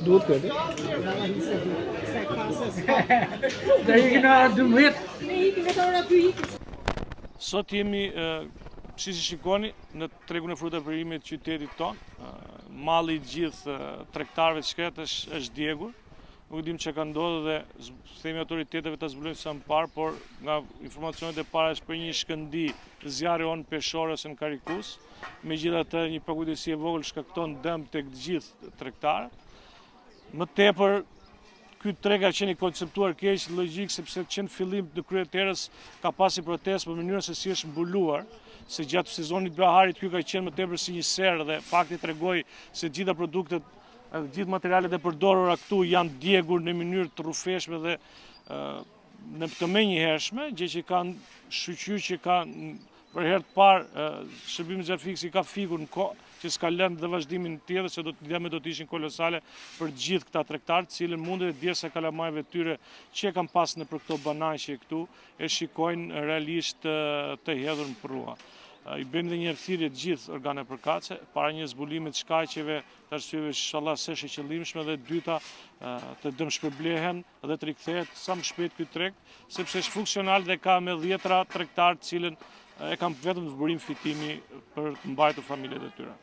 duhet këtë. Dhe ikin në orë 12. Sot jemi, si shikoni, në tregun e fruta perimit të qytetit tonë. Malli i gjithë tregtarëve të shkret është djegur. Nuk dim që ka ndodhur dhe themi autoriteteve ta zbulojnë sa më parë, por nga informacionet e para është për një shkëndi zjarri on peshore ose në Karikus. Megjithatë, një pakujtësi e vogël shkakton dëm tek të gjithë tregtarët. Më tepër, ky treg ka qenë i konceptuar keq, logjik, sepse që në fillim në krye terës ka pasi protestë për mënyrën se si është mbuluar, se gjatë sezonit baharit ky ka qenë më tepër si një serë dhe fakti tregoi se gjitha produktet, gjithë materialet e përdorura këtu janë djegur në mënyrë të rrufeshme dhe në të menjëhershme, gjë që kanë shqyqyer që ka për herë të parë shërbimi Xherfiksi ka fikur në kohë që s'ka lënë dhe vazhdimin tjetër se do të ishin kolosale për gjithë këta tregtarë, të cilën mundet djersa kalamajve tyre që kanë pas në për këto banaqe këtu e shikojnë realisht të hedhur në prua. I bëjmë dhe një thirrje të gjithë organet përkatëse para një zbulimi të shkaqeve të arsyeve inshallah se është e qëllimshme dhe dyta të dëmshpërblehen dhe të rikthehet sa më shpejt ky treg, sepse është funksional dhe ka me 10 tregtarë të cilën e kam vetëm të burim fitimi për të mbajtur familjet e tyre.